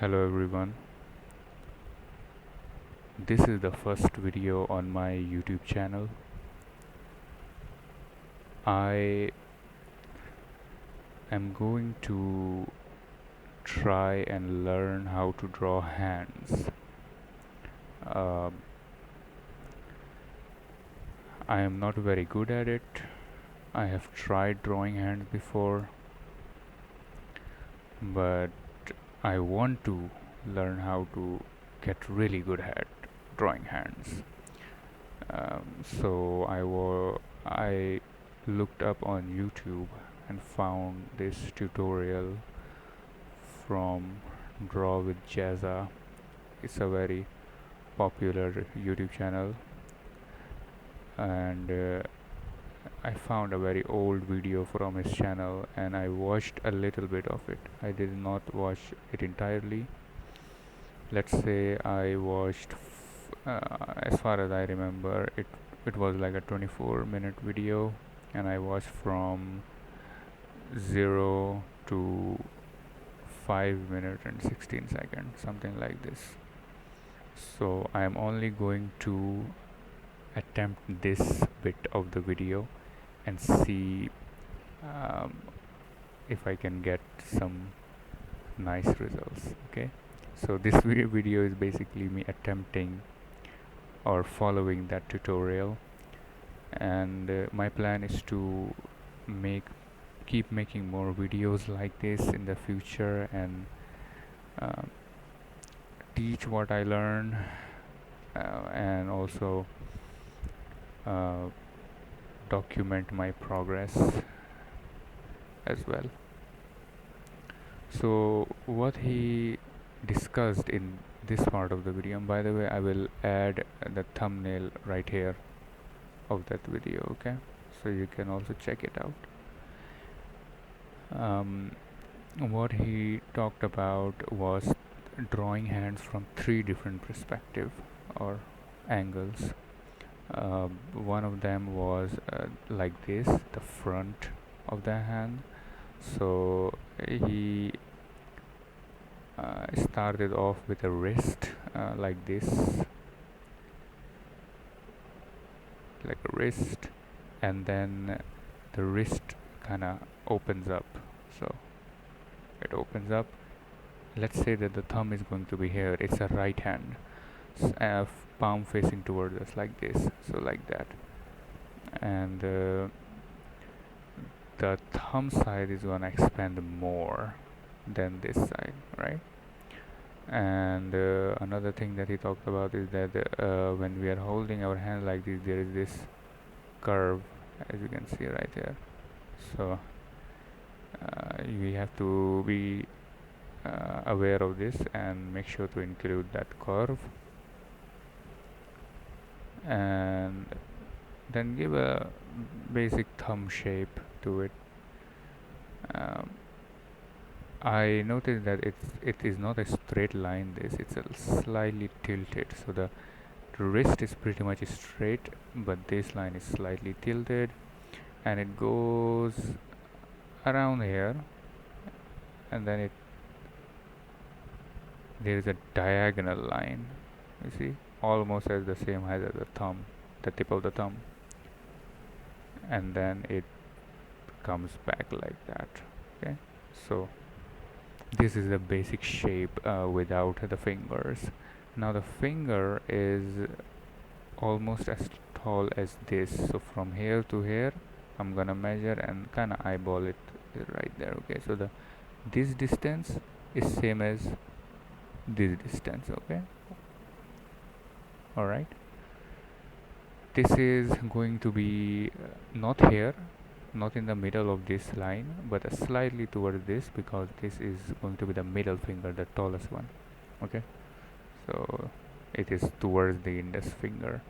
Hello everyone. This is the first video on my YouTube channel. I am going to try and learn how to draw hands. Um I am not very good at it. I have tried drawing hands before, but I want to learn how to get really good at drawing hands. So I looked up on YouTube and found this tutorial from Draw with Jazza. It's a very popular YouTube channel, and I found a very old video from his channel and I watched a little bit of it. I did not watch it entirely. Let's say I watched, as far as I remember, it was like a 24-minute video, and I watched from 0 to 5 minutes and 16 seconds, something like this. So I am only going to attempt this bit of the video and see um, if I can get some nice results. Okay, so this video is basically me attempting or following that tutorial, and my plan is to keep making more videos like this in the future and uh, teach what I learn, and also uh, document my progress as well. So what he discussed in this part of the video, and by the way I will add the thumbnail right here of that video, okay, so you can also check it out. What he talked about was drawing hands from three different perspectives or angles. One of them was like this, the front of the hand. So he started off with a wrist, like this, like a wrist, and then the wrist kind of opens up. So it opens up. Let's say that the thumb is going to be here. It's a right hand, palm facing towards us like this, so like that. And the thumb side is going to expand more than this side, right? And another thing that he talked about is that when we are holding our hand like this, there is this curve, as you can see right here. So we have to be aware of this and make sure to include that curve, and then give a basic thumb shape to it. I noticed that it is not a straight line, it's a slightly tilted, so the wrist is pretty much straight, but this line is slightly tilted, and it goes around here, and then there is a diagonal line, you see, almost as the same height as the thumb, the tip of the thumb, and then it comes back like that. Okay, so this is the basic shape without the fingers. Now the finger is almost as tall as this, so from here to here I'm gonna measure and kinda eyeball it right there. Okay, so this distance is same as this distance. Okay, all right, this is going to be not here, not in the middle of this line, but slightly towards this, because this is going to be the middle finger, the tallest one. Okay, so it is towards the index finger,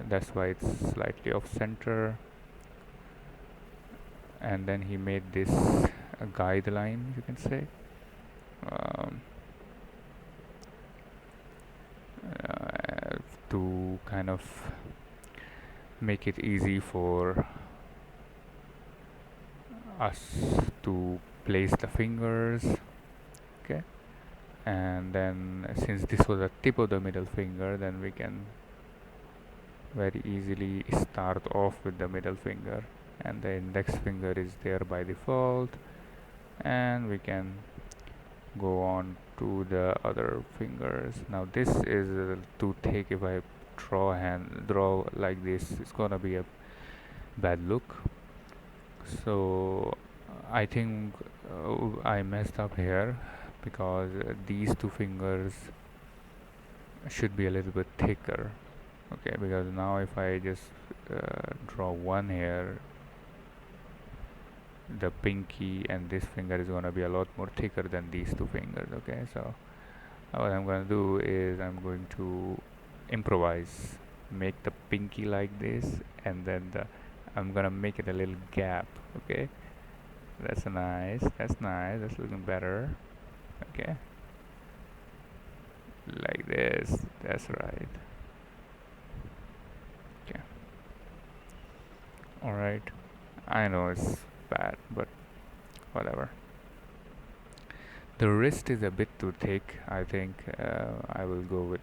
that's why it's slightly off center. And then he made this a guideline, you can say, to kind of make it easy for us to place the fingers. Okay, And then since this was the tip of the middle finger, then we can very easily start off with the middle finger, and the index finger is there by default, and we can go on to the other fingers. Now this is too thick. If I draw like this, it's gonna be a bad look. So I think I messed up here, because these two fingers should be a little bit thicker. Okay, because now if I just draw one here, the pinky and this finger is going to be a lot more thicker than these two fingers. Okay, so what I'm going to do is I'm going to improvise, make the pinky like this, and then I'm going to make it a little gap. Okay, that's nice, that's looking better. Okay, like this, that's right. Okay, all right, I know it's bad, but whatever. The wrist is a bit too thick. I think I will go with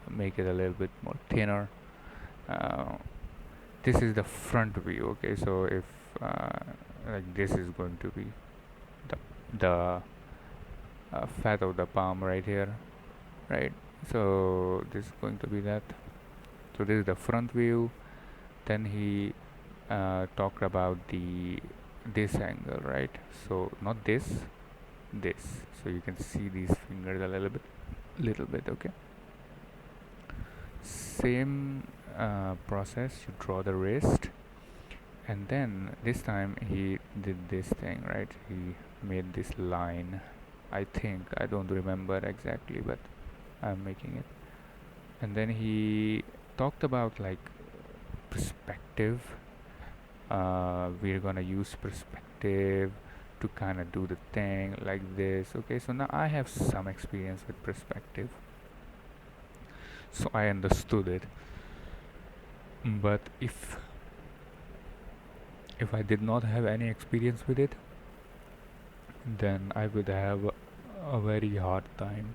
make it a little bit more thinner. uh, this is the front view. Okay, so if like this is going to be the fat of the palm right here, right? So this is going to be that. So this is the front view. Then he talked about this angle, right? So not this. So you can see these fingers a little bit. Okay, same process. You draw the wrist, and then this time he did this thing, right? He made this line. I think, I don't remember exactly, but I'm making it. And then he talked about like perspective. We're gonna use perspective to kind of do the thing like this. Okay, so now I have some experience with perspective, so I understood it. But if I did not have any experience with it, then I would have a very hard time.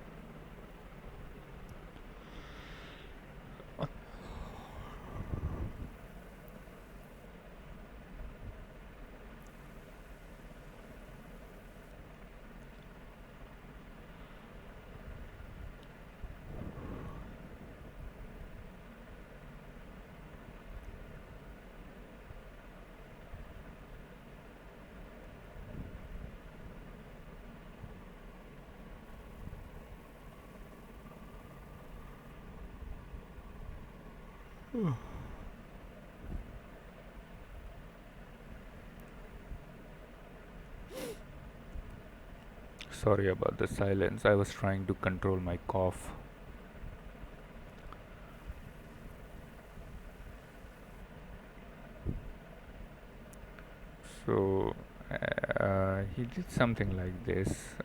Sorry about the silence. I was trying to control my cough. So he did something like this.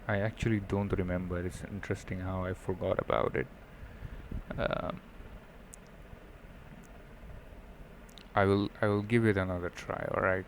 I actually don't remember. It's interesting how I forgot about it. Um, I will give it another try. All right.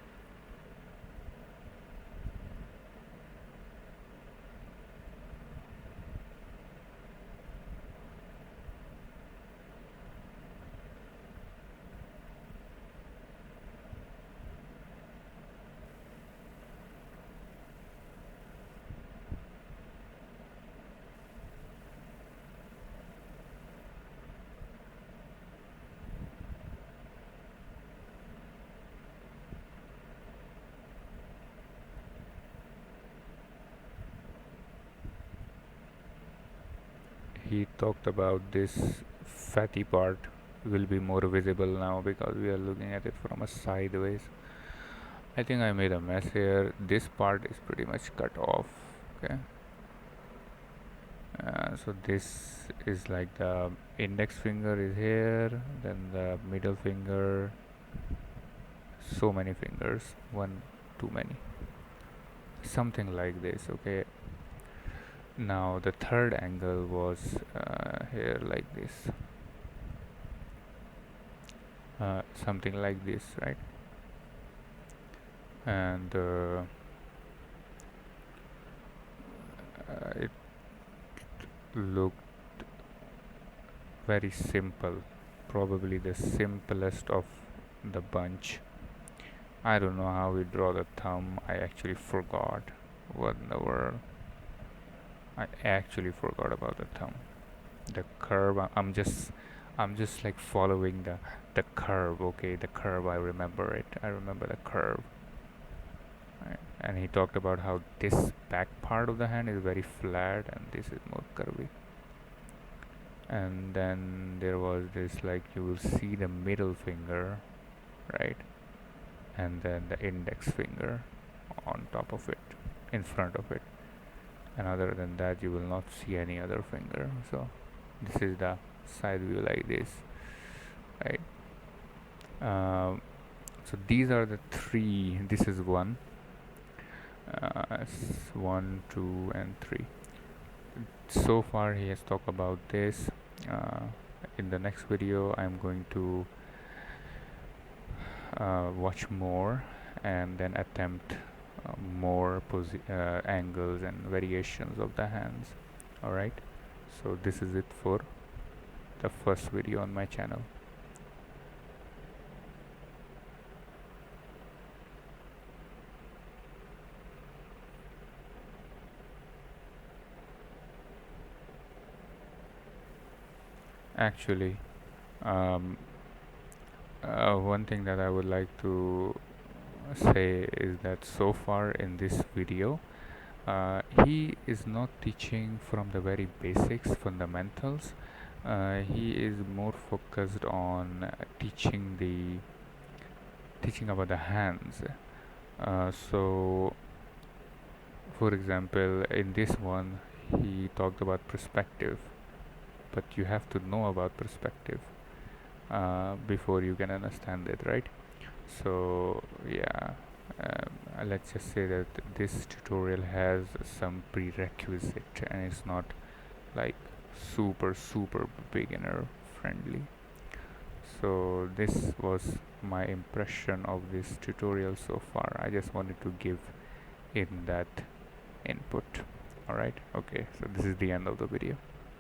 He talked about this fatty part will be more visible now because we are looking at it from a sideways. I think I made a mess here. This part is pretty much cut off. Okay. So this is like the index finger is here, then the middle finger. So many fingers, one too many. Something like this. Okay. Now the third angle was here like this. Something like this, right? And looked very simple, probably the simplest of the bunch. I don't know how we draw the thumb. I actually forgot. What in the world? I actually forgot about the thumb. The curve. I'm just like following the curve. Okay, the curve. I remember it. I remember the curve. Right. And he talked about how this back part of the hand is very flat and this is more curvy. And then there was this, like, you will see the middle finger, right, and then the index finger on top of it, in front of it, and other than that you will not see any other finger. So this is the side view like this, right? So these are the three. This is one, one, two, and three. So far he has talked about this. uh, in the next video I'm going to watch more and then attempt more angles and variations of the hands. Alright, so this is it for the first video on my channel. Actually, um, one thing that I would like to say is that so far in this video he is not teaching from the very basics, fundamentals. He is more focused on teaching about the hands. So for example, in this one he talked about perspective, but you have to know about perspective before you can understand it, right? So yeah, let's just say that this tutorial has some prerequisite and it's not like super beginner friendly. So this was my impression of this tutorial so far. I just wanted to give in that input. Alright, okay, so this is the end of the video.